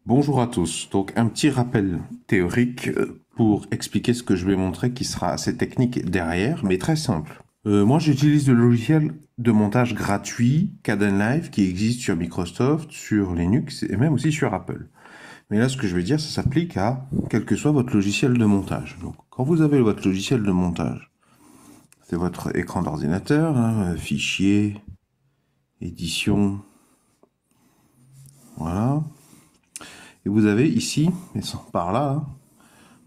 Bonjour à tous. Donc un petit rappel théorique pour expliquer ce que je vais montrer qui sera assez technique derrière, mais très simple. Moi j'utilise le logiciel de montage gratuit Kdenlive qui existe sur Microsoft, sur Linux et même aussi sur Apple. Mais là ce que je vais dire, ça s'applique à quel que soit votre logiciel de montage. Donc quand vous avez votre logiciel de montage, c'est votre écran d'ordinateur, hein, fichier, édition, voilà. Et vous avez ici, et par là,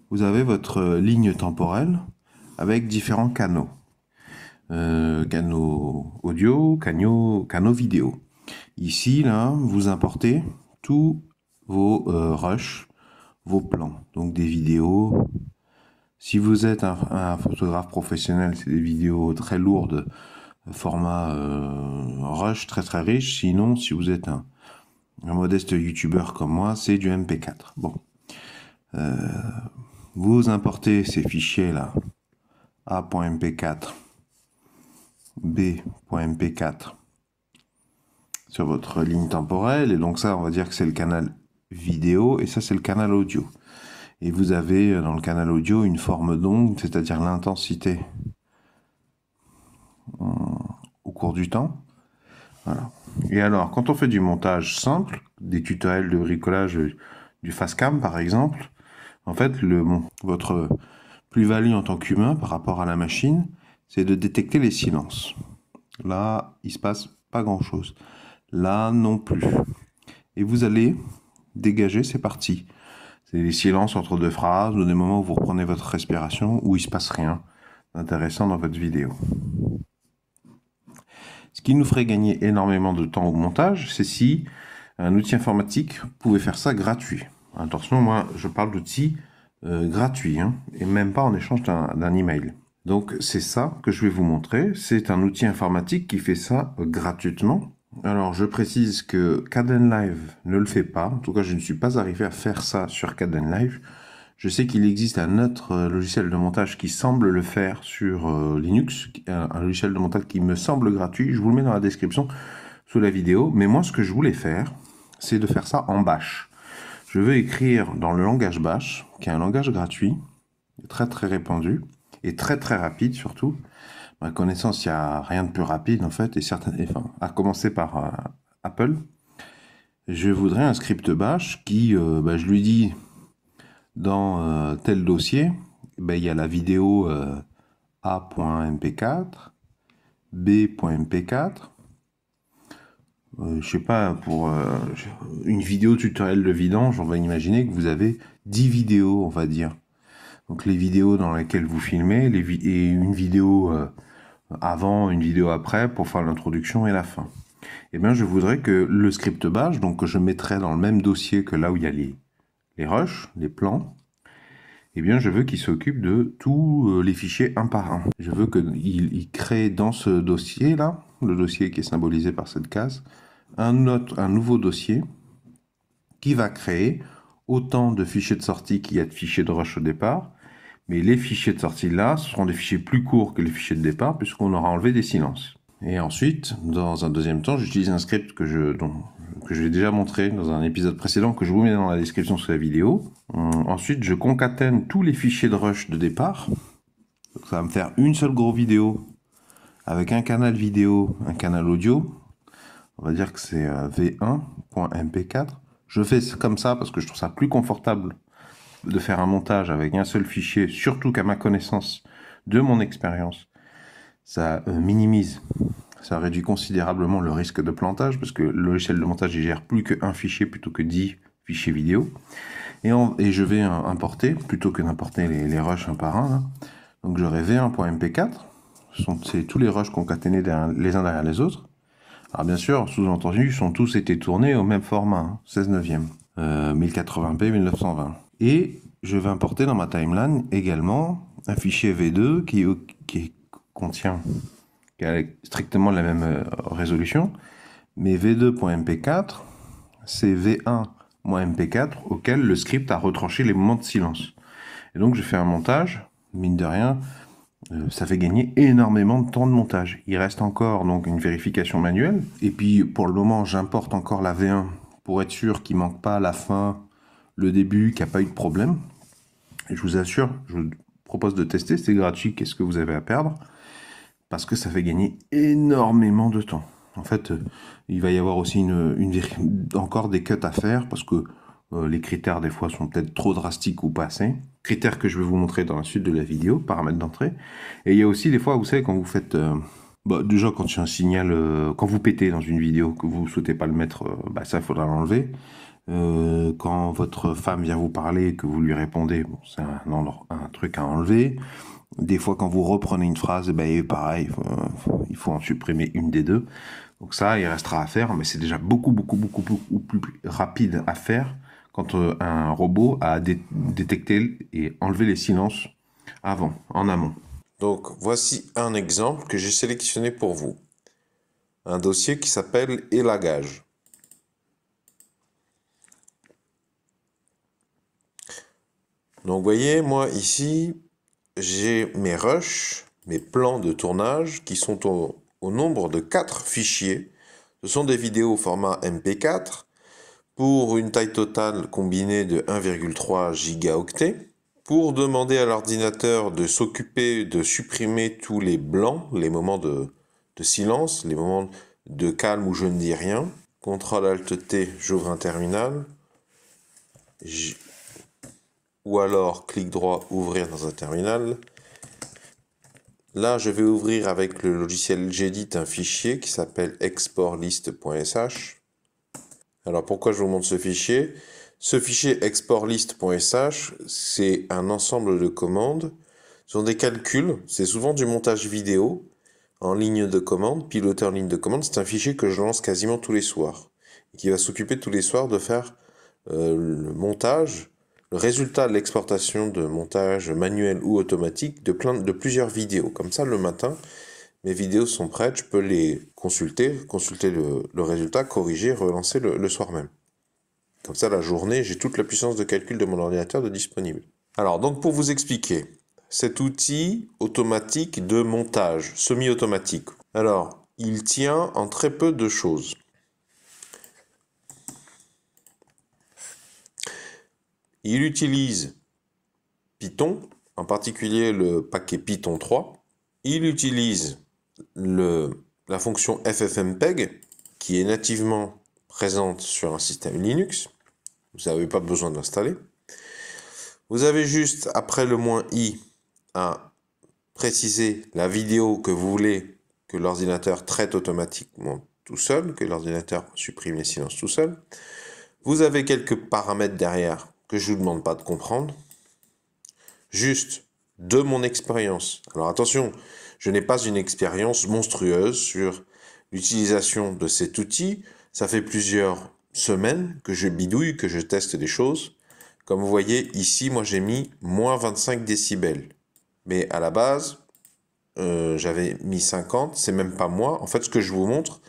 vous avez votre ligne temporelle avec différents canaux. Canaux audio, canaux vidéo. Ici, là, vous importez tous vos rushs, vos plans. Donc des vidéos. Si vous êtes un photographe professionnel, c'est des vidéos très lourdes, format rush, très très riche. Sinon, si vous êtes un modeste youtubeur comme moi, c'est du MP4. Bon. Vous importez ces fichiers là, A.mp4, B.mp4 sur votre ligne temporelle. Et donc ça, on va dire que c'est le canal vidéo et ça, c'est le canal audio. Et vous avez dans le canal audio une forme d'onde, c'est-à-dire l'intensité au cours du temps. Voilà. Et alors, quand on fait du montage simple, des tutoriels de bricolage du Facecam par exemple, en fait, votre plus-value en tant qu'humain par rapport à la machine, c'est de détecter les silences. Là, il se passe pas grand-chose. Là, non plus. Et vous allez dégager ces parties. C'est les silences entre deux phrases, ou des moments où vous reprenez votre respiration, où il se passe rien d'intéressant dans votre vidéo. Ce qui nous ferait gagner énormément de temps au montage, c'est si un outil informatique pouvait faire ça gratuit. Attention, moi, je parle d'outils gratuits, hein, et même pas en échange d'un email. Donc, c'est ça que je vais vous montrer. C'est un outil informatique qui fait ça gratuitement. Alors, je précise que Kdenlive ne le fait pas. En tout cas, je ne suis pas arrivé à faire ça sur Kdenlive. Je sais qu'il existe un autre logiciel de montage qui semble le faire sur Linux, un logiciel de montage qui me semble gratuit. Je vous le mets dans la description sous la vidéo. Mais moi, ce que je voulais faire, c'est de faire ça en Bash. Je veux écrire dans le langage Bash, qui est un langage gratuit, très très répandu, et très très rapide surtout. À ma connaissance, il n'y a rien de plus rapide en fait, à commencer par Apple. Je voudrais un script Bash qui, je lui dis dans tel dossier, il y a la vidéo A.mp4, B.mp4. Je sais pas, pour une vidéo tutoriel de vidange, on va imaginer que vous avez 10 vidéos, on va dire. Donc les vidéos dans lesquelles vous filmez, et une vidéo avant, une vidéo après, pour faire l'introduction et la fin. Et bien je voudrais que le script bash, donc que je mettrai dans le même dossier que là où il y a les rushs, les plans, et bien je veux qu'il s'occupe de tous les fichiers un par un. Je veux qu'il crée dans ce dossier-là, le dossier qui est symbolisé par cette case, un nouveau dossier qui va créer autant de fichiers de sortie qu'il y a de fichiers de rush au départ, mais les fichiers de sortie là, ce seront des fichiers plus courts que les fichiers de départ puisqu'on aura enlevé des silences. Et ensuite, dans un deuxième temps, j'utilise un script que j'ai déjà montré dans un épisode précédent, que je vous mets dans la description sous la vidéo. Ensuite, je concatène tous les fichiers de rush de départ. Donc, ça va me faire une seule grosse vidéo avec un canal vidéo, un canal audio. On va dire que c'est v1.mp4. Je fais comme ça parce que je trouve ça plus confortable de faire un montage avec un seul fichier, surtout qu'à ma connaissance, de mon expérience, ça minimise, ça réduit considérablement le risque de plantage parce que le logiciel de montage il gère plus qu'un fichier plutôt que 10 fichiers vidéo. Et je vais importer, plutôt que d'importer les rushs un par un, là. Donc j'aurai v1.mp4, c'est tous les rushs concaténés les uns derrière les autres. Alors bien sûr, sous-entendu, ils sont tous été tournés au même format, hein, 16 neuvième, 1080p, 1920. Et je vais importer dans ma timeline également un fichier V2 qui a strictement la même résolution, mais v2.mp4, c'est v1-mp4 auquel le script a retranché les moments de silence. Et donc je fais un montage, mine de rien, ça fait gagner énormément de temps de montage. Il reste encore donc une vérification manuelle. Et puis pour le moment, j'importe encore la V1 pour être sûr qu'il ne manque pas à la fin le début, qu'il n'y a pas eu de problème. Et je vous assure, je vous propose de tester, c'est gratuit, qu'est-ce que vous avez à perdre? Parce que ça fait gagner énormément de temps. En fait, il va y avoir aussi encore des cuts à faire, parce que les critères des fois sont peut-être trop drastiques ou pas assez. Critères que je vais vous montrer dans la suite de la vidéo, paramètres d'entrée. Et il y a aussi des fois, vous savez, quand vous faites... déjà, quand il y a un signal, quand vous pétez dans une vidéo, que vous ne souhaitez pas le mettre, ça, il faudra l'enlever. Quand votre femme vient vous parler et que vous lui répondez, bon, c'est un truc à enlever. Des fois, quand vous reprenez une phrase, pareil, il faut en supprimer une des deux. Donc ça, il restera à faire, mais c'est déjà beaucoup plus rapide à faire quand un robot a détecté et enlevé les silences en amont. Donc, voici un exemple que j'ai sélectionné pour vous. Un dossier qui s'appelle élagage. Donc, vous voyez, moi, ici, j'ai mes rushs, mes plans de tournage qui sont au nombre de 4 fichiers. Ce sont des vidéos au format MP4 pour une taille totale combinée de 1,3 gigaoctets. Pour demander à l'ordinateur de s'occuper de supprimer tous les blancs, les moments de silence, les moments de calme où je ne dis rien. CTRL-ALT-T, j'ouvre un terminal. Ou alors, clic droit, ouvrir dans un terminal. Là, je vais ouvrir avec le logiciel Gedit un fichier qui s'appelle exportlist.sh. Alors, pourquoi je vous montre ce fichier? Ce fichier exportlist.sh, c'est un ensemble de commandes. Ce sont des calculs, c'est souvent du montage vidéo en ligne de commande, piloté en ligne de commande. C'est un fichier que je lance quasiment tous les soirs, et qui va s'occuper tous les soirs de faire le montage, le résultat de l'exportation de montage manuel ou automatique de plusieurs vidéos. Comme ça, le matin, mes vidéos sont prêtes, je peux les consulter le résultat, corriger, relancer le soir même. Comme ça, la journée, j'ai toute la puissance de calcul de mon ordinateur de disponible. Alors, donc pour vous expliquer, cet outil automatique de montage, semi-automatique. Alors, il tient en très peu de choses. Il utilise Python, en particulier le paquet Python 3. Il utilise la fonction FFmpeg, qui est nativement présente sur un système Linux. Vous n'avez pas besoin de l'installer. Vous avez juste, après le "-i", à préciser la vidéo que vous voulez que l'ordinateur traite automatiquement tout seul, que l'ordinateur supprime les silences tout seul. Vous avez quelques paramètres derrière que je ne vous demande pas de comprendre. Juste de mon expérience. Alors attention, je n'ai pas une expérience monstrueuse sur l'utilisation de cet outil. Ça fait plusieurs semaines que je bidouille, que je teste des choses. Comme vous voyez ici, moi j'ai mis moins 25 décibels. Mais à la base, j'avais mis 50, c'est même pas moi. En fait, ce que je vous montre,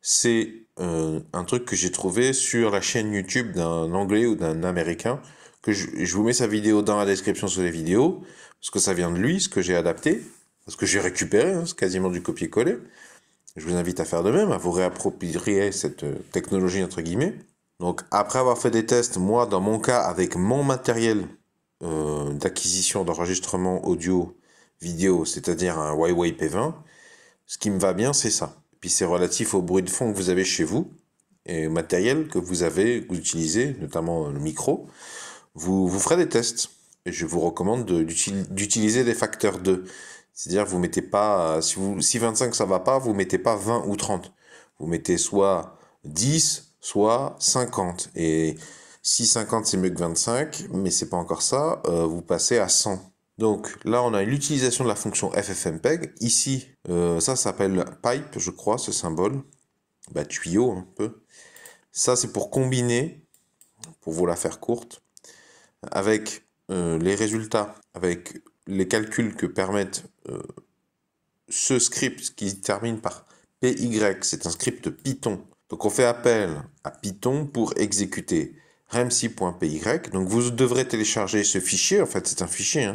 c'est un truc que j'ai trouvé sur la chaîne YouTube d'un Anglais ou d'un Américain. Que je vous mets sa vidéo dans la description sous les vidéos, parce que ça vient de lui, ce que j'ai adapté, parce que j'ai récupéré, c'est quasiment du copier-coller. Je vous invite à faire de même, à vous réapproprier cette technologie entre guillemets. Donc après avoir fait des tests, moi dans mon cas avec mon matériel d'acquisition d'enregistrement audio vidéo, c'est-à-dire un Huawei P20, ce qui me va bien c'est ça. Puis c'est relatif au bruit de fond que vous avez chez vous et au matériel que vous utilisez, notamment le micro. Vous ferez des tests et je vous recommande d'utiliser des facteurs 2. C'est-à-dire vous mettez pas, si 25 ça va pas, vous mettez pas 20 ou 30. Vous mettez soit 10, soit 50. Et si 50 c'est mieux que 25, mais c'est pas encore ça, vous passez à 100. Donc là on a l'utilisation de la fonction FFmpeg. Ici, ça s'appelle pipe, je crois, ce symbole. Tuyau un peu. Ça c'est pour combiner, pour vous la faire courte, avec les résultats, avec les calculs que permettent ce script qui termine par PY, c'est un script Python. Donc on fait appel à Python pour exécuter remsi.py. Donc vous devrez télécharger ce fichier, en fait c'est un fichier,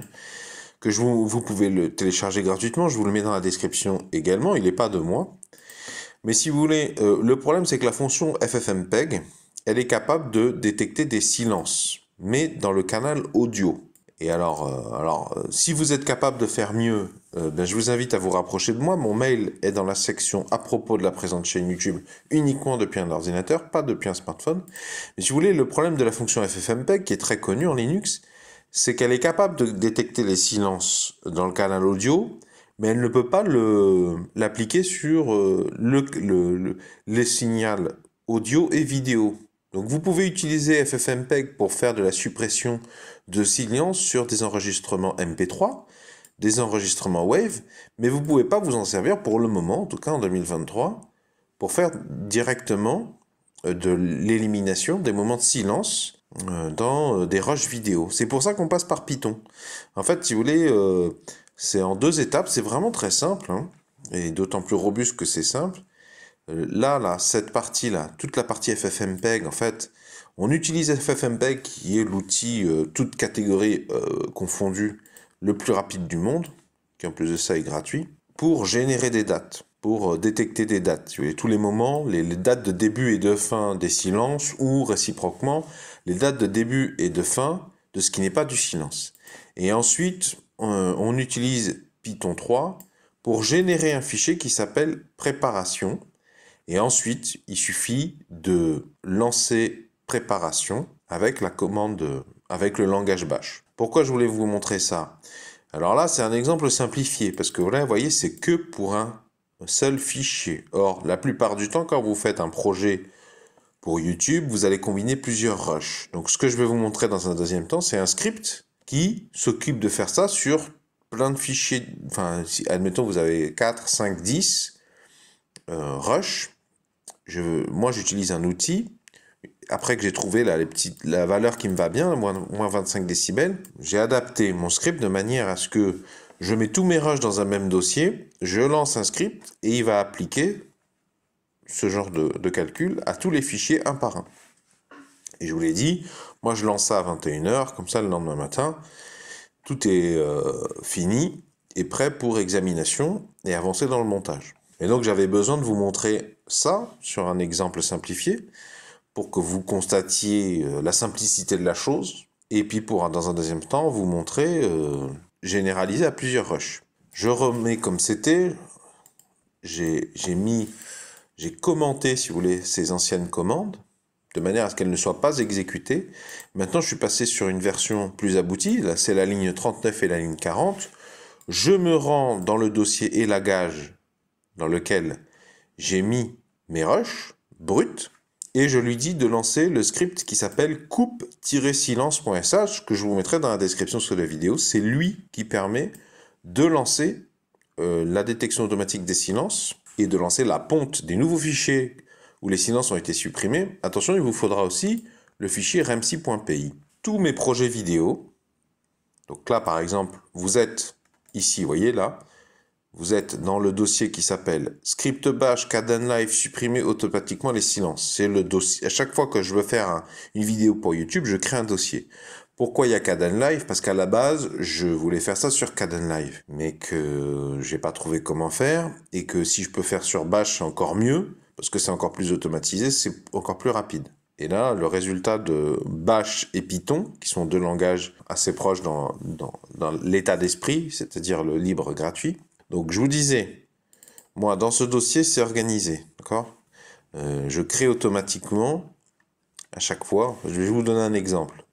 que vous pouvez le télécharger gratuitement, je vous le mets dans la description également, il n'est pas de moi. Mais si vous voulez, le problème c'est que la fonction FFmpeg, elle est capable de détecter des silences. mais dans le canal audio. Et alors, si vous êtes capable de faire mieux, ben, je vous invite à vous rapprocher de moi. Mon mail est dans la section à propos de la présente chaîne YouTube, uniquement depuis un ordinateur, pas depuis un smartphone. Mais si vous voulez, le problème de la fonction FFmpeg, qui est très connue en Linux, c'est qu'elle est capable de détecter les silences dans le canal audio, mais elle ne peut pas l'appliquer sur les signaux audio et vidéo. Donc vous pouvez utiliser FFmpeg pour faire de la suppression de silence sur des enregistrements MP3, des enregistrements Wave, mais vous ne pouvez pas vous en servir pour le moment, en tout cas en 2023, pour faire directement de l'élimination des moments de silence dans des rushs vidéo. C'est pour ça qu'on passe par Python. En fait, si vous voulez, c'est en 2 étapes, c'est vraiment très simple, hein, et d'autant plus robuste que c'est simple. Là, cette partie-là, toute la partie FFmpeg, en fait, on utilise FFmpeg, qui est l'outil, toute catégorie confondue, le plus rapide du monde, qui en plus de ça est gratuit, pour générer des dates, pour détecter des dates. Vous voyez, tous les moments, les dates de début et de fin des silences, ou réciproquement, les dates de début et de fin de ce qui n'est pas du silence. Et ensuite, on utilise Python 3 pour générer un fichier qui s'appelle préparation. Et ensuite, il suffit de lancer préparation avec la commande, avec le langage bash. Pourquoi je voulais vous montrer ça? Alors là, c'est un exemple simplifié, parce que là, vous voyez, c'est que pour un seul fichier. Or, la plupart du temps, quand vous faites un projet pour YouTube, vous allez combiner plusieurs rushs. Donc, ce que je vais vous montrer dans un deuxième temps, c'est un script qui s'occupe de faire ça sur plein de fichiers. Enfin, si, admettons, vous avez 4, 5, 10 rushs. Moi, j'utilise un outil. Après que j'ai trouvé là, la valeur qui me va bien, moins 25 décibels, j'ai adapté mon script de manière à ce que je mets tous mes rushs dans un même dossier, je lance un script et il va appliquer ce genre de calcul à tous les fichiers un par un. Et je vous l'ai dit, moi je lance ça à 21h, comme ça le lendemain matin, tout est fini et prêt pour examination et avancer dans le montage. Et donc j'avais besoin de vous montrer ça sur un exemple simplifié pour que vous constatiez la simplicité de la chose et puis pour dans un deuxième temps vous montrer généraliser à plusieurs rushs. Je remets comme c'était, j'ai commenté si vous voulez ces anciennes commandes de manière à ce qu'elles ne soient pas exécutées. Maintenant je suis passé sur une version plus aboutie, là c'est la ligne 39 et la ligne 40. Je me rends dans le dossier élagage dans lequel j'ai mis mes rushs bruts, et je lui dis de lancer le script qui s'appelle coupe-silence.sh, que je vous mettrai dans la description sous la vidéo. C'est lui qui permet de lancer la détection automatique des silences et de lancer la ponte des nouveaux fichiers où les silences ont été supprimés. Attention, il vous faudra aussi le fichier remsi.py. Tous mes projets vidéo, donc là par exemple, vous êtes ici, vous voyez là, vous êtes dans le dossier qui s'appelle script bash Kdenlive supprimer automatiquement les silences. C'est le dossier. À chaque fois que je veux faire une vidéo pour YouTube, je crée un dossier. Pourquoi il y a Kdenlive? Parce qu'à la base, je voulais faire ça sur Kdenlive, mais que j'ai pas trouvé comment faire, et que si je peux faire sur bash, c'est encore mieux, parce que c'est encore plus automatisé, c'est encore plus rapide. Et là, le résultat de Bash et Python, qui sont deux langages assez proches dans l'état d'esprit, c'est-à-dire le libre gratuit. Donc je vous disais, moi dans ce dossier c'est organisé, d'accord? Je crée automatiquement à chaque fois, je vais vous donner un exemple.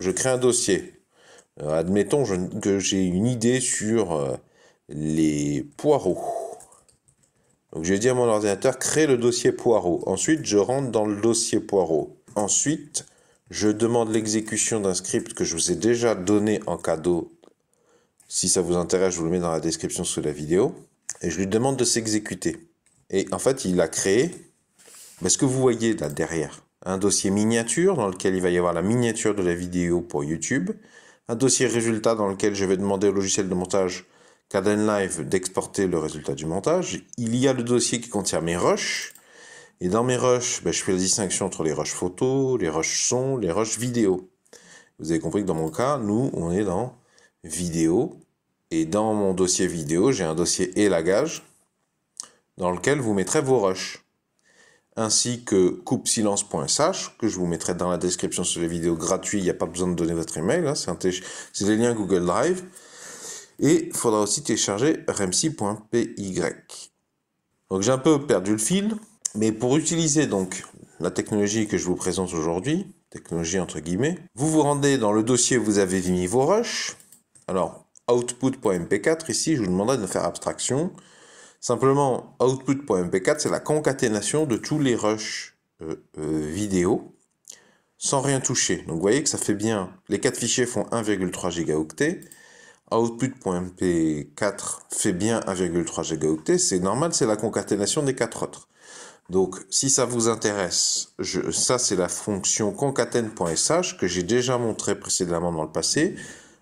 Je crée un dossier. Admettons que j'ai une idée sur les poireaux. Donc je vais dire à mon ordinateur, crée le dossier poireaux. Ensuite je rentre dans le dossier poireaux. Ensuite je demande l'exécution d'un script que je vous ai déjà donné en cadeau. Si ça vous intéresse, je vous le mets dans la description sous la vidéo. Et je lui demande de s'exécuter. Et en fait, il a créé ce que vous voyez là derrière. Un dossier miniature dans lequel il va y avoir la miniature de la vidéo pour YouTube. Un dossier résultat dans lequel je vais demander au logiciel de montage Kdenlive d'exporter le résultat du montage. Il y a le dossier qui contient mes rushs. Et dans mes rushs, je fais la distinction entre les rushs photo, les rushs son, les rushs vidéo. Vous avez compris que dans mon cas, nous, on est dans vidéo, et dans mon dossier vidéo j'ai un dossier élagage dans lequel vous mettrez vos rushs. ainsi que coupesilence.sh, que je vous mettrai dans la description sur les vidéos gratuites. Il n'y a pas besoin de donner votre email, hein, c'est des liens Google Drive. Et il faudra aussi télécharger remsi.py. Donc j'ai un peu perdu le fil, mais pour utiliser donc la technologie que je vous présente aujourd'hui, technologie entre guillemets, vous vous rendez dans le dossier où vous avez mis vos rushs. Alors output.mp4, ici je vous demanderai de faire abstraction. Simplement, output.mp4, c'est la concaténation de tous les rushs vidéo sans rien toucher. Donc vous voyez que ça fait bien, les 4 fichiers font 1,3 gigaoctets. Output.mp4 fait bien 1,3 gigaoctets, c'est normal, c'est la concaténation des 4 autres. Donc si ça vous intéresse, ça c'est la fonction concaten.sh que j'ai déjà montré précédemment dans le passé.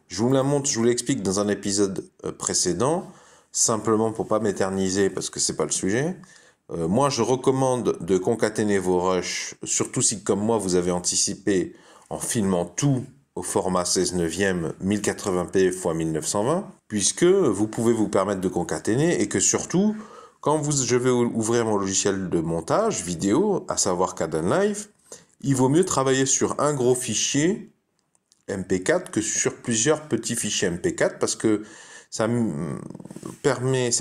Je vous la montre, je vous l'explique dans un épisode précédent. Simplement pour pas m'éterniser parce que c'est pas le sujet. Moi, je recommande de concaténer vos rushs, surtout si, comme moi, vous avez anticipé en filmant tout au format 16 neuvième 1080p x 1920, puisque vous pouvez vous permettre de concaténer et que surtout, quand je vais ouvrir mon logiciel de montage vidéo, à savoir Kdenlive, il vaut mieux travailler sur un gros fichier MP4 que sur plusieurs petits fichiers MP4 parce que ça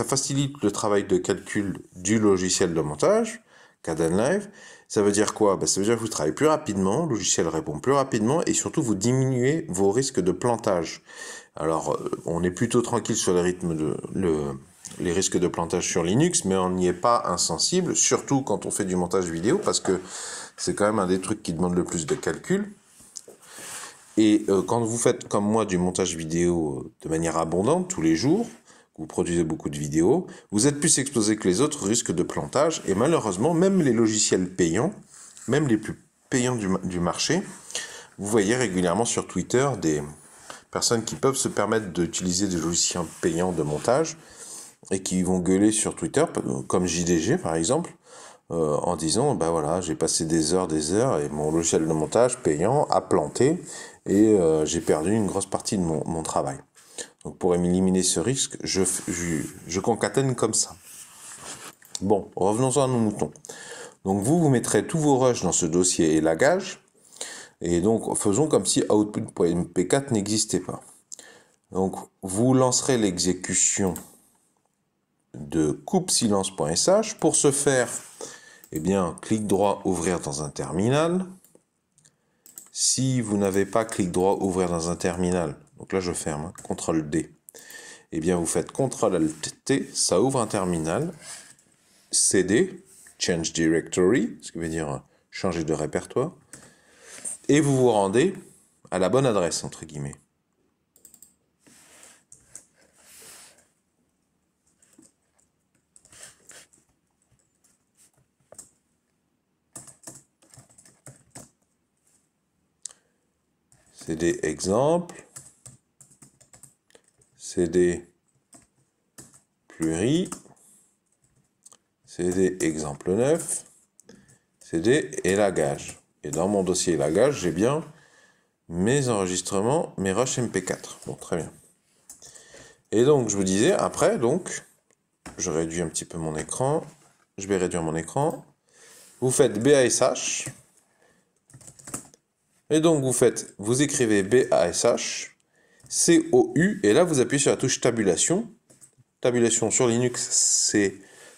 facilite le travail de calcul du logiciel de montage, Kdenlive. Ça veut dire quoi? Ça veut dire que vous travaillez plus rapidement, le logiciel répond plus rapidement et surtout vous diminuez vos risques de plantage. Alors, on est plutôt tranquille sur les risques de plantage sur Linux, mais on n'y est pas insensible, surtout quand on fait du montage vidéo parce que c'est quand même un des trucs qui demande le plus de calcul. Et quand vous faites comme moi du montage vidéo de manière abondante tous les jours, vous produisez beaucoup de vidéos, vous êtes plus exposé que les autres au risque de plantage. Et malheureusement, même les logiciels payants, même les plus payants du marché, vous voyez régulièrement sur Twitter des personnes qui peuvent se permettre d'utiliser des logiciels payants de montage et qui vont gueuler sur Twitter, comme JDG par exemple, en disant voilà, j'ai passé des heures et mon logiciel de montage payant a planté et j'ai perdu une grosse partie de mon travail. Donc pour éliminer ce risque, je concatène comme ça. Bon, revenons-en à nos moutons. Donc vous mettrez tous vos rushs dans ce dossier élagage et donc faisons comme si output.mp4 n'existait pas. Donc vous lancerez l'exécution de coupesilence.sh. Pour ce faire, clic droit, ouvrir dans un terminal. Si vous n'avez pas clic droit, ouvrir dans un terminal, donc là je ferme, CTRL D, vous faites CTRL Alt T, ça ouvre un terminal, CD, Change Directory, ce qui veut dire changer de répertoire, et vous vous rendez à la bonne adresse, entre guillemets. CD exemple, CD pluri, CD exemple 9, CD élagage. Et dans mon dossier élagage, j'ai bien mes enregistrements, mes rushs MP4. Bon, très bien. Et donc, je vous disais, après, je réduis un petit peu mon écran. Je vais réduire mon écran. Vous faites BASH. Et donc, vous écrivez BASH, COU, et là, vous appuyez sur la touche tabulation. Tabulation sur Linux,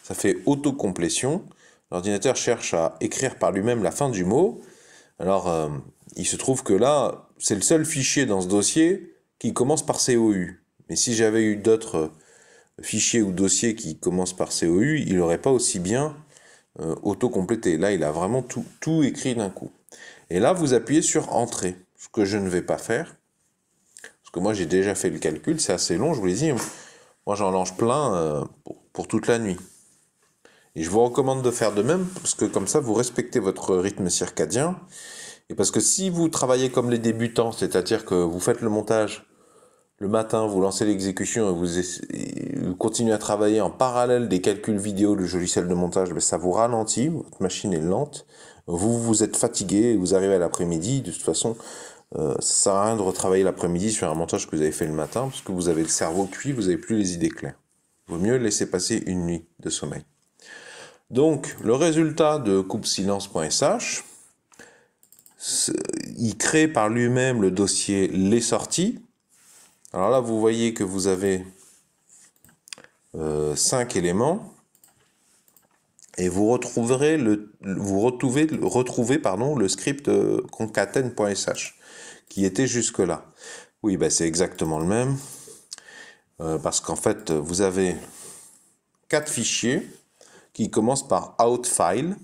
ça fait autocomplétion. L'ordinateur cherche à écrire par lui-même la fin du mot. Alors, il se trouve que là, c'est le seul fichier dans ce dossier qui commence par COU. Mais si j'avais eu d'autres fichiers ou dossiers qui commencent par COU, il n'aurait pas aussi bien autocomplété. Là, il a vraiment tout écrit d'un coup. Et là, vous appuyez sur Entrée, ce que je ne vais pas faire. Parce que moi, j'ai déjà fait le calcul, c'est assez long, je vous l'ai dit. Moi, j'en lance plein pour toute la nuit. Et je vous recommande de faire de même, parce que comme ça, vous respectez votre rythme circadien. Et parce que si vous travaillez comme les débutants, c'est-à-dire que vous faites le montage le matin, vous lancez l'exécution et vous continuez à travailler en parallèle des calculs vidéo, le logiciel de montage, ça vous ralentit, votre machine est lente, vous êtes fatigué, vous arrivez à l'après-midi, de toute façon, ça sert à rien de retravailler l'après-midi sur un montage que vous avez fait le matin, parce que vous avez le cerveau cuit, vous n'avez plus les idées claires. Il vaut mieux laisser passer une nuit de sommeil. Donc, le résultat de coupe-silence.sh, il crée par lui-même le dossier les sorties. Alors là, vous voyez que vous avez 5 éléments et vous retrouvez le script concaten.sh qui était jusque-là. Oui, ben c'est exactement le même parce qu'en fait, vous avez 4 fichiers qui commencent par outfile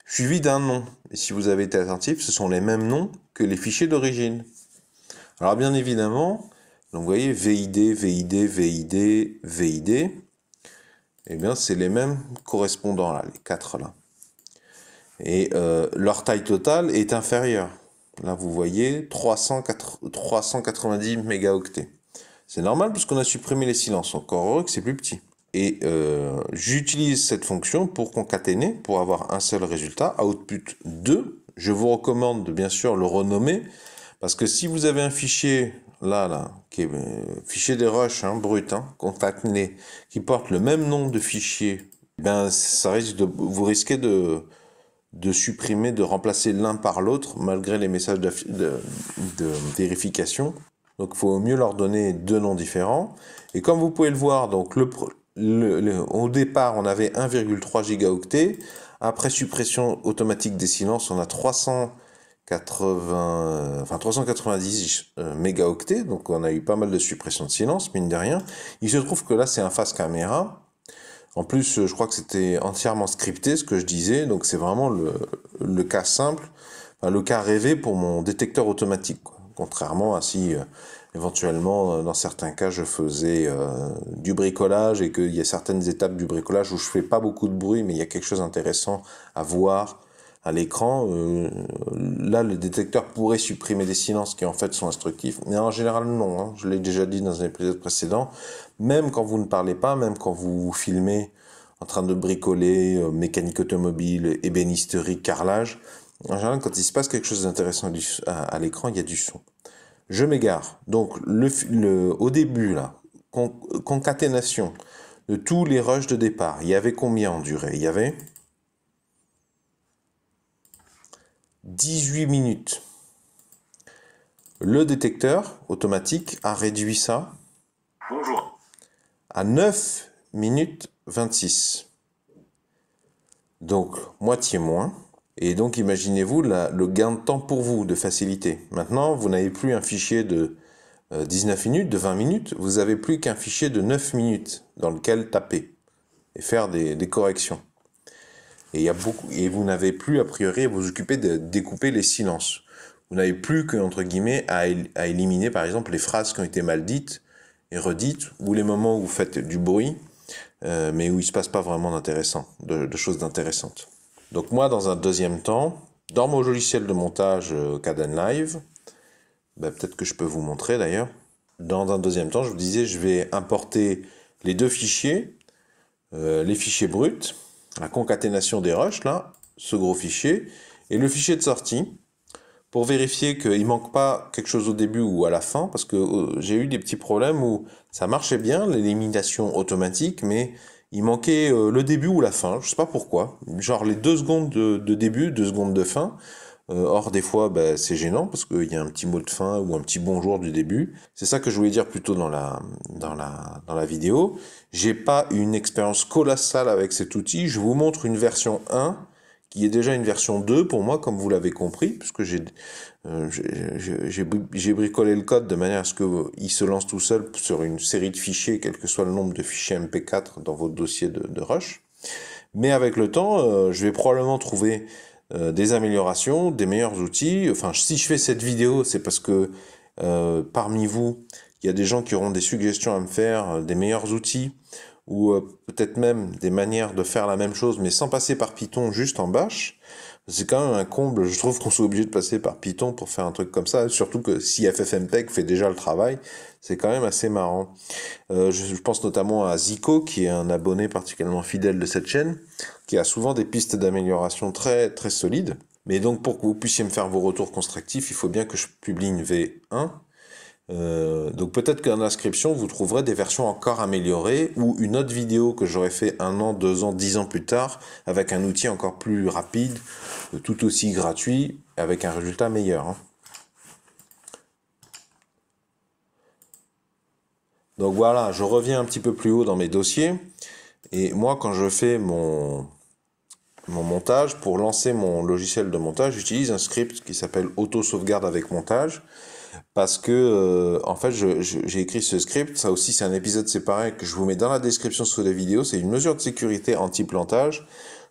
suivi d'un nom. Et si vous avez été attentif, ce sont les mêmes noms que les fichiers d'origine. Alors bien évidemment, donc vous voyez VID, VID, VID, VID, eh bien c'est les mêmes correspondants là, les 4 là. Et leur taille totale est inférieure. Là vous voyez 390 mégaoctets. C'est normal puisqu'on a supprimé les silences, encore heureux que c'est plus petit. Et j'utilise cette fonction pour concaténer, pour avoir un seul résultat, output 2. Je vous recommande de bien sûr le renommer, parce que si vous avez un fichier, là, qui est fichier des rushs, brut, concaténé, qui porte le même nom de fichier, ben, ça risque vous risquez de supprimer, de remplacer l'un par l'autre, malgré les messages de vérification. Donc il faut mieux leur donner 2 noms différents. Et comme vous pouvez le voir, donc au départ, on avait 1,3 gigaoctets. Après suppression automatique des silences, on a 390 mégaoctets. Donc on a eu pas mal de suppression de silence, mine de rien. Il se trouve que là, c'est un face caméra. En plus, je crois que c'était entièrement scripté, ce que je disais. Donc c'est vraiment le cas simple, le cas rêvé pour mon détecteur automatique, quoi. Contrairement à si éventuellement, dans certains cas, je faisais du bricolage et qu'il y a certaines étapes du bricolage où je fais pas beaucoup de bruit, mais il y a quelque chose d'intéressant à voir à l'écran. Là, le détecteur pourrait supprimer des silences qui en fait sont instructifs, mais en général non. Je l'ai déjà dit dans un épisode précédent. Même quand vous ne parlez pas, même quand vous filmez en train de bricoler, mécanique automobile, ébénisterie, carrelage, en général, quand il se passe quelque chose d'intéressant à l'écran, il y a du son. Je m'égare. Donc, au début, là, concaténation de tous les rushs de départ, il y avait combien en durée? Il y avait 18 minutes. Le détecteur automatique a réduit ça à 9 minutes 26. Donc, moitié moins. Et donc, imaginez-vous le gain de temps pour vous, de facilité. Maintenant, vous n'avez plus un fichier de 19 minutes, de 20 minutes. Vous n'avez plus qu'un fichier de 9 minutes dans lequel taper et faire des corrections. Et vous n'avez plus, a priori, à vous occuper de découper les silences. Vous n'avez plus que, entre guillemets, à éliminer, par exemple, les phrases qui ont été mal dites et redites, ou les moments où vous faites du bruit, mais où il ne se passe pas vraiment de choses d'intéressantes. Donc moi, dans un deuxième temps, dans mon logiciel de montage Kdenlive, peut-être que je peux vous montrer d'ailleurs, dans un deuxième temps, je vous disais, je vais importer les 2 fichiers, les fichiers bruts, la concaténation des rushs, là, ce gros fichier, et le fichier de sortie, pour vérifier qu'il ne manque pas quelque chose au début ou à la fin, parce que j'ai eu des petits problèmes où ça marchait bien, l'élimination automatique, mais il manquait le début ou la fin, je sais pas pourquoi, genre les 2 secondes de début, 2 secondes de fin. Or des fois c'est gênant parce qu'il y a un petit mot de fin ou un petit bonjour du début. C'est ça que je voulais dire plutôt dans la vidéo. J'ai pas une expérience colossale avec cet outil, je vous montre une version 1 qui est déjà une version 2 pour moi, comme vous l'avez compris, puisque j'ai bricolé le code de manière à ce qu'il se lance tout seul sur une série de fichiers, quel que soit le nombre de fichiers MP4 dans votre dossier de rush. Mais avec le temps, je vais probablement trouver des améliorations, des meilleurs outils. Enfin, si je fais cette vidéo, c'est parce que parmi vous, il y a des gens qui auront des suggestions à me faire, des meilleurs outils, ou peut-être même des manières de faire la même chose, mais sans passer par Python, juste en bash. C'est quand même un comble, je trouve qu'on soit obligé de passer par Python pour faire un truc comme ça, surtout que si FFmpeg fait déjà le travail, c'est quand même assez marrant. Je pense notamment à Zico, qui est un abonné particulièrement fidèle de cette chaîne, qui a souvent des pistes d'amélioration très, très solides. Mais donc, pour que vous puissiez me faire vos retours constructifs, il faut bien que je publie une V1. Donc peut-être qu'en description, vous trouverez des versions encore améliorées ou une autre vidéo que j'aurais fait 1 an, 2 ans, 10 ans plus tard avec un outil encore plus rapide, tout aussi gratuit, avec un résultat meilleur, hein. Donc voilà, je reviens un petit peu plus haut dans mes dossiers. Et moi, quand je fais mon montage, pour lancer mon logiciel de montage, j'utilise un script qui s'appelle Auto-sauvegarde avec montage. Parce que, en fait, j'ai écrit ce script. Ça aussi, c'est un épisode séparé que je vous mets dans la description sous la vidéo. C'est une mesure de sécurité anti-plantage.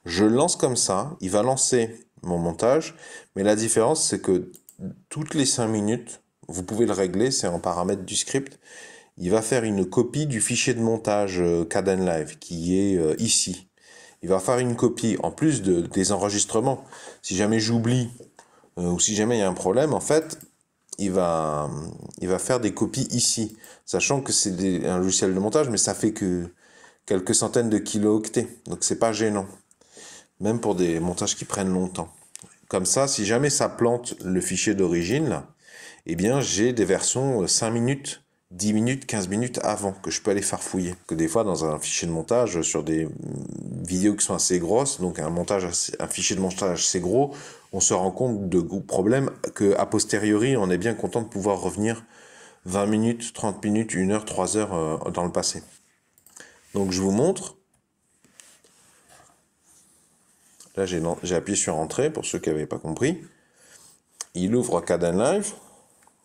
Je lance comme ça. Il va lancer mon montage. Mais la différence, c'est que toutes les 5 minutes, vous pouvez le régler, c'est en paramètre du script. Il va faire une copie du fichier de montage Kdenlive qui est ici. Il va faire une copie en plus des enregistrements. Si jamais j'oublie ou si jamais il y a un problème, en fait, il va faire des copies ici, sachant que c'est un logiciel de montage, mais ça fait que quelques centaines de kilo-octets, donc c'est pas gênant, même pour des montages qui prennent longtemps. Comme ça, si jamais ça plante le fichier d'origine, là, eh bien j'ai des versions 5 minutes, 10 minutes, 15 minutes avant que je peux aller farfouiller. Que des fois, dans un fichier de montage, sur des vidéos qui sont assez grosses, donc un fichier de montage assez gros, on se rend compte de problèmes que, a posteriori, on est bien content de pouvoir revenir 20 minutes, 30 minutes, 1 heure, 3 heures dans le passé. Donc je vous montre. Là, j'ai appuyé sur Entrée, pour ceux qui n'avaient pas compris. Il ouvre Kdenlive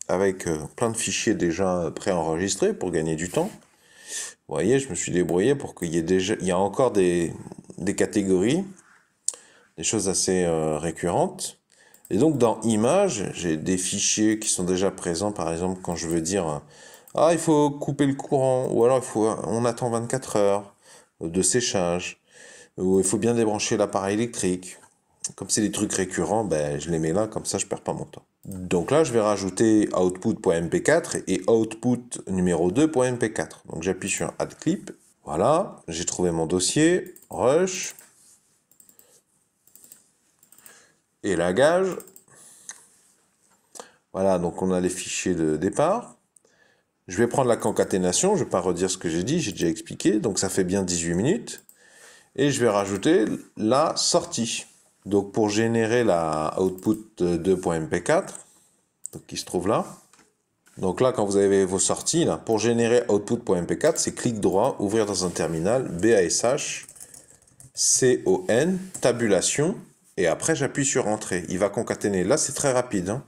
avec plein de fichiers déjà préenregistrés pour gagner du temps. Vous voyez, je me suis débrouillé pour qu'il y ait il y a encore des catégories, des choses assez récurrentes. Et donc dans Images, j'ai des fichiers qui sont déjà présents, par exemple quand je veux dire ah, il faut couper le courant, ou alors on attend 24 heures de séchage, ou il faut bien débrancher l'appareil électrique. Comme c'est des trucs récurrents, ben, je les mets là, comme ça je perds pas mon temps. Donc là, je vais rajouter output.mp4 et output numéro 2.mp4. Donc j'appuie sur Add Clip. Voilà, j'ai trouvé mon dossier, Rush, élagage. Voilà, donc on a les fichiers de départ. Je vais prendre la concaténation, je ne vais pas redire ce que j'ai dit, j'ai déjà expliqué, donc ça fait bien 18 minutes. Et je vais rajouter la sortie. Donc pour générer la output 2.mp4, qui se trouve là. Donc là, quand vous avez vos sorties, là, pour générer output.mp4, c'est clic droit, ouvrir dans un terminal, BASH, CON, tabulation, et après j'appuie sur Entrée. Il va concaténer. Là, c'est très rapide, hein.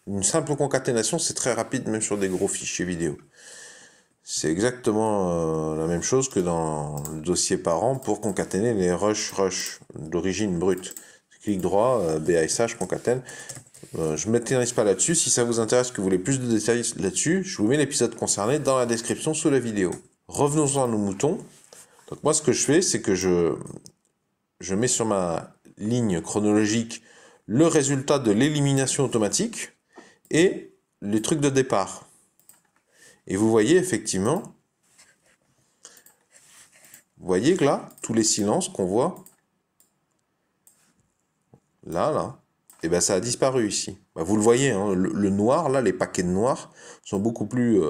Une simple concaténation, c'est très rapide, même sur des gros fichiers vidéo. C'est exactement la même chose que dans le dossier parent pour concaténer les rush d'origine brute. Clic droit, BASH, concatène. Je ne m'éternise pas là-dessus. Si ça vous intéresse, que vous voulez plus de détails là-dessus, je vous mets l'épisode concerné dans la description sous la vidéo. Revenons-en à nos moutons. Donc moi, ce que je fais, c'est que je mets sur ma ligne chronologique le résultat de l'élimination automatique et les trucs de départ. Et vous voyez effectivement, vous voyez que là, tous les silences qu'on voit, là, et ben ça a disparu ici. Ben vous le voyez, hein, le noir, là, les paquets de noir sont beaucoup plus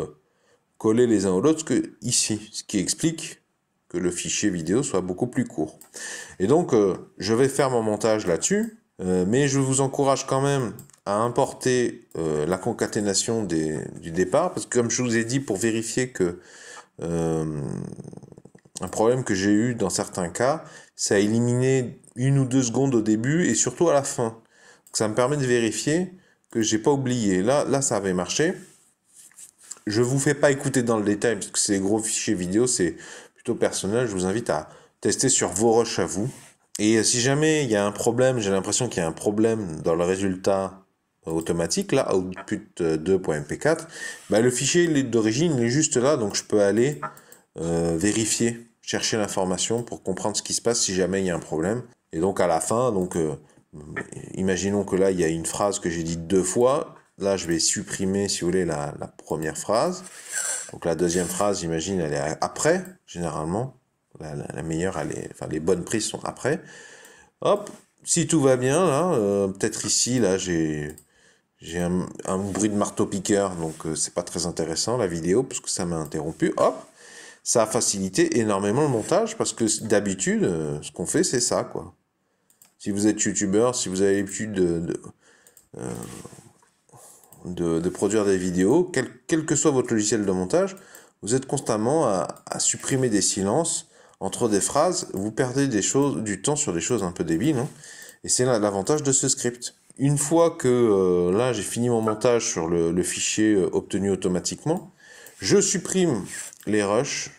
collés les uns aux autres que ici, ce qui explique que le fichier vidéo soit beaucoup plus court. Et donc, je vais faire mon montage là-dessus, mais je vous encourage quand même à importer la concaténation du départ, parce que comme je vous ai dit, pour vérifier que un problème que j'ai eu dans certains cas, c'est à éliminer 1 ou 2 secondes au début et surtout à la fin. Donc, ça me permet de vérifier que j'ai pas oublié. Là, ça avait marché. Je vous fais pas écouter dans le détail parce que c'est des gros fichiers vidéo, c'est plutôt personnel. Je vous invite à tester sur vos rushs à vous. Et si jamais il y a un problème, j'ai l'impression qu'il y a un problème dans le résultat automatique, là, output 2.mp4, bah, le fichier d'origine il est juste là, donc je peux aller vérifier, chercher l'information pour comprendre ce qui se passe si jamais il y a un problème. Et donc à la fin, donc imaginons que là il y a une phrase que j'ai dite 2 fois. Là je vais supprimer, si vous voulez, la première phrase. Donc la deuxième phrase, j'imagine, elle est après, généralement. La meilleure, enfin les bonnes prises sont après. Hop, si tout va bien, là, peut-être ici, là, j'ai J'ai un bruit de marteau-piqueur, donc c'est pas très intéressant la vidéo, parce que ça m'a interrompu. Hop, ça a facilité énormément le montage, parce que d'habitude, ce qu'on fait, c'est ça, quoi. Si vous êtes youtubeur, si vous avez l'habitude de produire des vidéos, quel que soit votre logiciel de montage, vous êtes constamment à supprimer des silences entre des phrases, vous perdez du temps sur des choses un peu débiles, hein, et c'est l'avantage de ce script. Une fois que là j'ai fini mon montage sur le fichier obtenu automatiquement, je supprime les rushs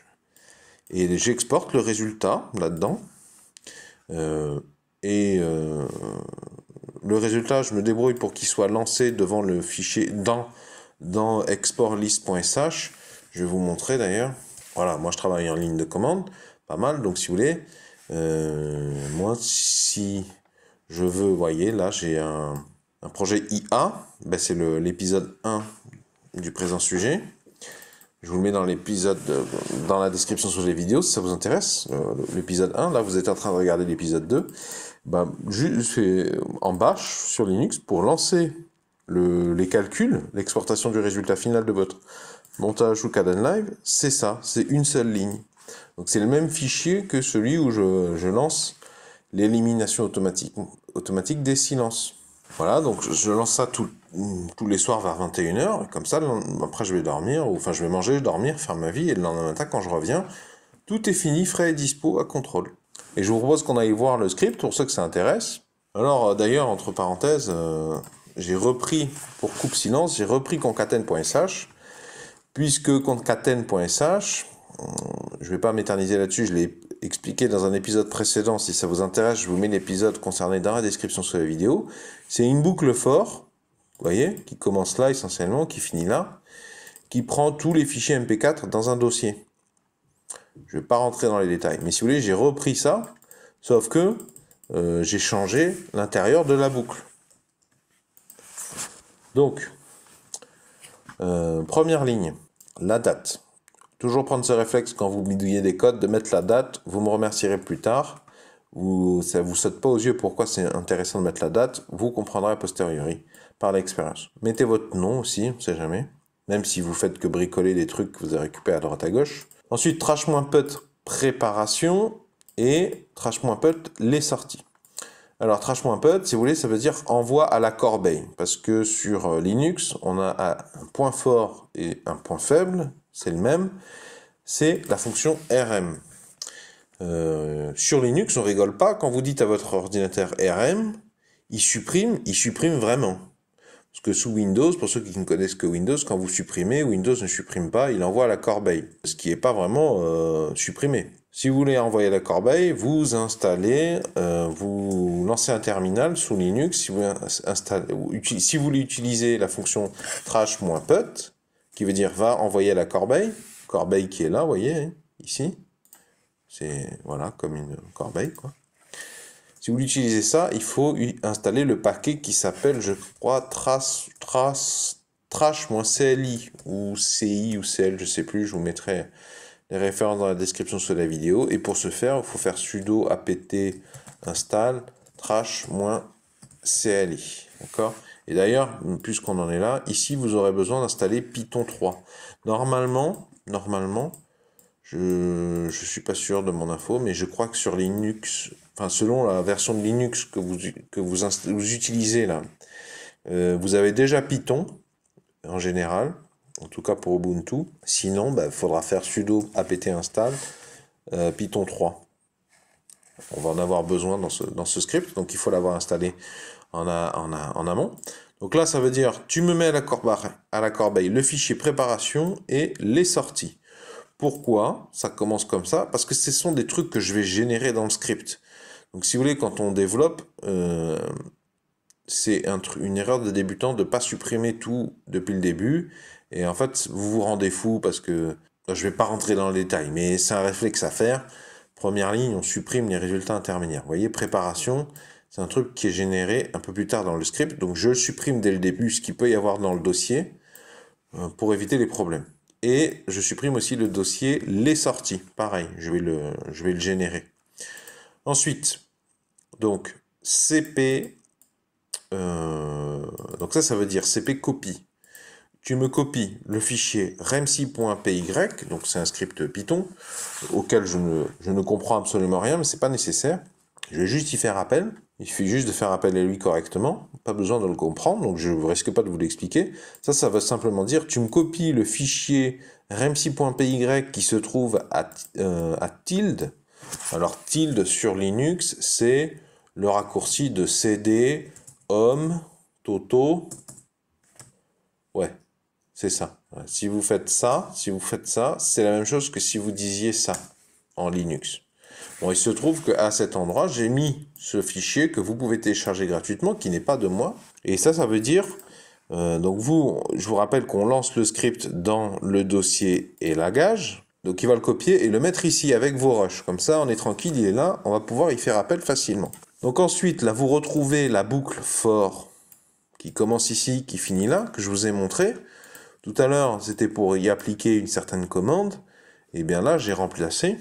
et j'exporte le résultat là-dedans. Le résultat, je me débrouille pour qu'il soit lancé devant le fichier dans exportlist.sh. Je vais vous montrer d'ailleurs. Voilà, moi je travaille en ligne de commande, pas mal. Donc si vous voulez, moi si je veux, vous voyez, là j'ai un projet IA. Ben, c'est l'épisode 1 du présent sujet. Je vous le mets dans l'épisode, dans la description sous les vidéos si ça vous intéresse. L'épisode 1, là vous êtes en train de regarder l'épisode 2. Ben, je fais en bash sur Linux pour lancer les calculs, l'exportation du résultat final de votre montage ou Kdenlive. C'est ça, c'est une seule ligne. Donc c'est le même fichier que celui où je lance l'élimination automatique des silences. Voilà, donc je lance ça tous les soirs vers 21h, comme ça, après je vais dormir, ou enfin je vais manger, dormir, faire ma vie, et le lendemain matin, quand je reviens, tout est fini, frais et dispo à contrôle. Et je vous propose qu'on aille voir le script, pour ceux que ça intéresse. Alors d'ailleurs, entre parenthèses, j'ai repris, pour coupe silence, j'ai repris concaten.sh, puisque concaten.sh, je ne vais pas m'éterniser là-dessus, je l'ai expliqué dans un épisode précédent. Si ça vous intéresse, je vous mets l'épisode concerné dans la description sous la vidéo. C'est une boucle for, vous voyez, qui commence là essentiellement, qui finit là, qui prend tous les fichiers MP4 dans un dossier. Je ne vais pas rentrer dans les détails, mais si vous voulez, j'ai repris ça, sauf que j'ai changé l'intérieur de la boucle. Donc, première ligne, la date. Toujours prendre ce réflexe quand vous bidouillez des codes, de mettre la date, vous me remercierez plus tard. Ça ne vous saute pas aux yeux pourquoi c'est intéressant de mettre la date, vous comprendrez a posteriori, par l'expérience. Mettez votre nom aussi, on ne sait jamais, même si vous faites que bricoler des trucs que vous avez récupérés à droite à gauche. Ensuite, trash-put préparation et trash-put les sorties. Alors, trash.put, si vous voulez, ça veut dire envoi à la corbeille. Parce que sur Linux, on a un point fort et un point faible, c'est le même, c'est la fonction RM. Sur Linux, on rigole pas, quand vous dites à votre ordinateur RM, il supprime vraiment. Parce que sous Windows, pour ceux qui ne connaissent que Windows, quand vous supprimez, Windows ne supprime pas, il envoie à la corbeille. Ce qui n'est pas vraiment supprimé. Si vous voulez envoyer à la corbeille, vous installez, vous lancez un terminal sous Linux. Si vous voulez utiliser la fonction trash-put, qui veut dire va envoyer à la corbeille qui est là, vous voyez, hein, ici. C'est voilà, comme une corbeille, quoi. Si vous utilisez ça, il faut installer le paquet qui s'appelle, je crois, trash-cli ou CI ou CL, je sais plus, je vous mettrai les références dans la description sous la vidéo. Et pour ce faire, il faut faire sudo apt install trash-cli. D'accord? Et d'ailleurs, puisqu'on en est là, ici, vous aurez besoin d'installer Python 3. Normalement, je ne suis pas sûr de mon info, mais je crois que sur Linux, enfin selon la version de Linux que vous utilisez là, vous avez déjà Python en général, en tout cas pour Ubuntu. Sinon, il faudra faire sudo apt install Python 3. On va en avoir besoin dans ce script, donc il faut l'avoir installé en amont. Donc là, ça veut dire, tu me mets à la corbeille le fichier préparation et les sorties. Pourquoi ça commence comme ça? Parce que ce sont des trucs que je vais générer dans le script. Donc si vous voulez, quand on développe, c'est une erreur de débutant de ne pas supprimer tout depuis le début. Et en fait, vous vous rendez fou parce que, je ne vais pas rentrer dans le détail, mais c'est un réflexe à faire. Première ligne, on supprime les résultats intermédiaires. Vous voyez, préparation, c'est un truc qui est généré un peu plus tard dans le script. Donc je supprime dès le début ce qu'il peut y avoir dans le dossier pour éviter les problèmes. Et je supprime aussi le dossier les sorties. Pareil, je vais le générer. Ensuite, donc CP donc ça veut dire cp copie. Tu me copies le fichier remsi.py, donc c'est un script Python, auquel je ne comprends absolument rien, mais c'est pas nécessaire. Je vais juste y faire appel. Il suffit juste de faire appel à lui correctement. Pas besoin de le comprendre, donc je ne risque pas de vous l'expliquer. Ça veut simplement dire, tu me copies le fichier remsi.py qui se trouve à tilde. Alors tilde sur Linux, c'est le raccourci de cd, home, toto. Ouais, c'est ça. Si vous faites ça, c'est la même chose que si vous disiez ça en Linux. Bon, il se trouve qu'à cet endroit, j'ai mis ce fichier que vous pouvez télécharger gratuitement, qui n'est pas de moi. Et ça veut dire, donc je vous rappelle qu'on lance le script dans le dossier élagage. Donc il va le copier et le mettre ici avec vos rushs. Comme ça, on est tranquille, il est là, on va pouvoir y faire appel facilement. Donc ensuite, là, vous retrouvez la boucle for qui commence ici, qui finit là, que je vous ai montré. Tout à l'heure, c'était pour y appliquer une certaine commande. Et bien là, j'ai remplacé.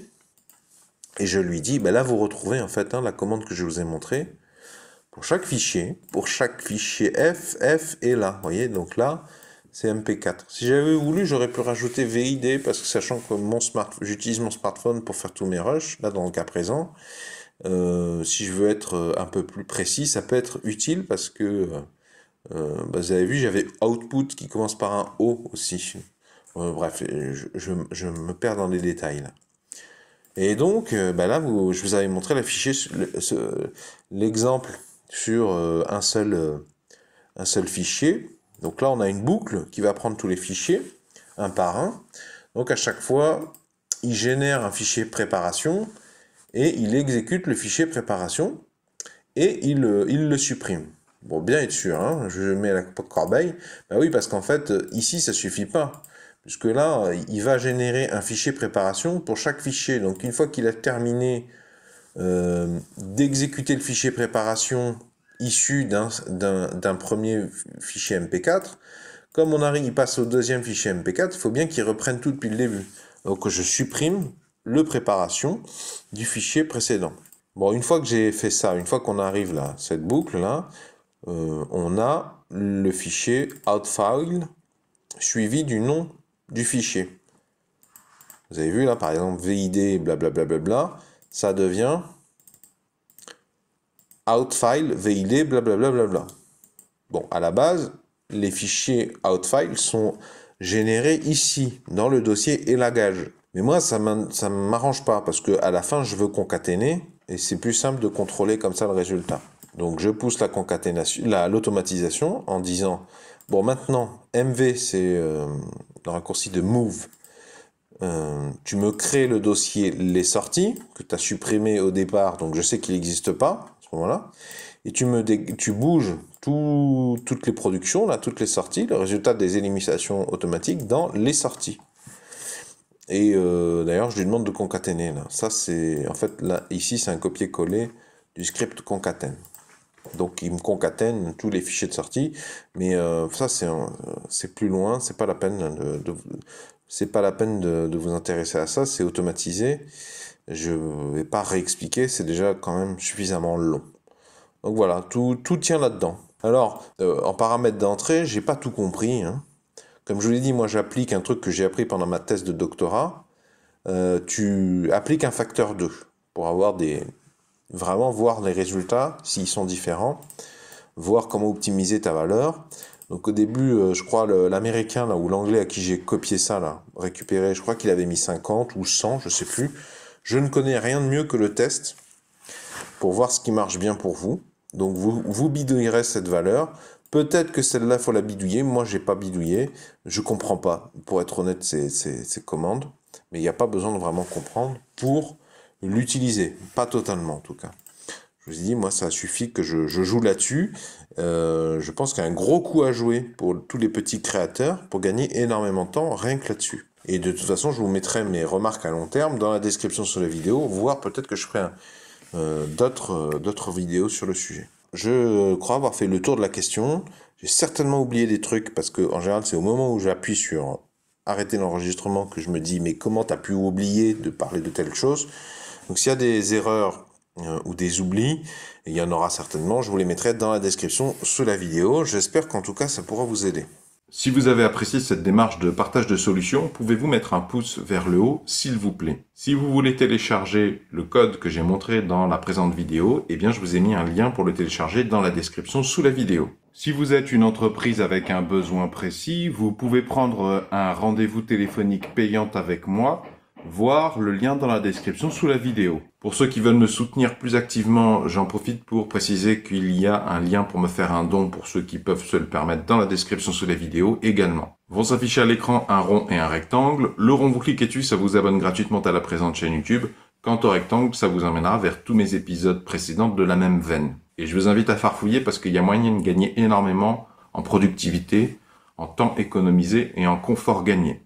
Et je lui dis, ben là, vous retrouvez en fait la commande que je vous ai montrée. Pour chaque fichier F est là. Vous voyez, donc là, c'est MP4. Si j'avais voulu, j'aurais pu rajouter VID, parce que sachant que j'utilise mon smartphone pour faire tous mes rushs, là, dans le cas présent, si je veux être un peu plus précis, ça peut être utile, parce que, vous avez vu, j'avais output qui commence par un O aussi. Bref, je me perds dans les détails, là. Et donc, là, je vous avais montré l'exemple sur un seul fichier. Donc là, on a une boucle qui va prendre tous les fichiers, un par un. Donc à chaque fois, il génère un fichier préparation et il exécute le fichier préparation et il le supprime. Bon, bien être sûr, hein, je mets la corbeille. Ben oui, parce qu'en fait, ici, ça suffit pas. Puisque là, il va générer un fichier préparation pour chaque fichier. Donc une fois qu'il a terminé d'exécuter le fichier préparation issu d'un premier fichier MP4, comme il passe au deuxième fichier MP4, il faut bien qu'il reprenne tout depuis le début. Donc je supprime le préparation du fichier précédent. Bon, une fois que j'ai fait ça, une fois qu'on arrive là, cette boucle-là, on a le fichier outfile suivi du nom du fichier. Vous avez vu là, par exemple, VID, blablabla, ça devient outfile, VID, blablabla. Bon, à la base, les fichiers outfile sont générés ici, dans le dossier élagage. Mais moi, ça ne m'arrange pas, parce qu'à la fin, je veux concaténer, et c'est plus simple de contrôler comme ça le résultat. Donc, je pousse la concaténation, l'automatisation, en disant, bon, maintenant, MV, c'est le raccourci de move. Tu me crées le dossier les sorties, que tu as supprimé au départ, donc je sais qu'il n'existe pas, à ce moment-là, et tu bouges toutes les productions, là, toutes les sorties, le résultat des éliminations automatiques dans les sorties. Et d'ailleurs, je lui demande de concaténer, là. Ça, c'est, en fait, là, ici, c'est un copier-coller du script concatène. Donc, il me concatène tous les fichiers de sortie, mais ça, c'est plus loin, c'est pas la peine de vous intéresser à ça, c'est automatisé. Je ne vais pas réexpliquer, c'est déjà quand même suffisamment long. Donc voilà, tout tient là-dedans. Alors, en paramètres d'entrée, j'ai pas tout compris, hein. Comme je vous l'ai dit, moi j'applique un truc que j'ai appris pendant ma thèse de doctorat. Tu appliques un facteur 2 pour vraiment voir les résultats, s'ils sont différents, voir comment optimiser ta valeur. Donc au début, je crois l'américain là ou l'anglais à qui j'ai copié ça là, récupéré, je crois qu'il avait mis 50 ou 100, je sais plus. Je ne connais rien de mieux que le test pour voir ce qui marche bien pour vous. Donc vous bidouillerez cette valeur. Peut-être que celle-là, il faut la bidouiller. Moi, j'ai pas bidouillé. Je comprends pas, pour être honnête, ces commandes. Mais il n'y a pas besoin de vraiment comprendre pour l'utiliser. Pas totalement, en tout cas. Je vous ai dit, moi, ça suffit que je joue là-dessus. Je pense qu'il y a un gros coup à jouer pour tous les petits créateurs pour gagner énormément de temps rien que là-dessus. Et de toute façon, je vous mettrai mes remarques à long terme dans la description sur la vidéo, voire peut-être que je ferai d'autres vidéos sur le sujet. Je crois avoir fait le tour de la question. J'ai certainement oublié des trucs parce que en général, c'est au moment où j'appuie sur arrêter l'enregistrement que je me dis mais comment t'as pu oublier de parler de telle chose. Donc s'il y a des erreurs, ou des oublis. Et il y en aura certainement, je vous les mettrai dans la description sous la vidéo. J'espère qu'en tout cas ça pourra vous aider. Si vous avez apprécié cette démarche de partage de solutions, pouvez-vous mettre un pouce vers le haut, s'il vous plaît. Si vous voulez télécharger le code que j'ai montré dans la présente vidéo, eh bien je vous ai mis un lien pour le télécharger dans la description sous la vidéo. Si vous êtes une entreprise avec un besoin précis, vous pouvez prendre un rendez-vous téléphonique payant avec moi, voir le lien dans la description sous la vidéo. Pour ceux qui veulent me soutenir plus activement, j'en profite pour préciser qu'il y a un lien pour me faire un don pour ceux qui peuvent se le permettre dans la description sous la vidéo également. Vont s'afficher à l'écran un rond et un rectangle. Le rond, vous cliquez dessus, ça vous abonne gratuitement à la présente chaîne YouTube. Quant au rectangle, ça vous emmènera vers tous mes épisodes précédents de la même veine. Et je vous invite à farfouiller parce qu'il y a moyen de gagner énormément en productivité, en temps économisé et en confort gagné.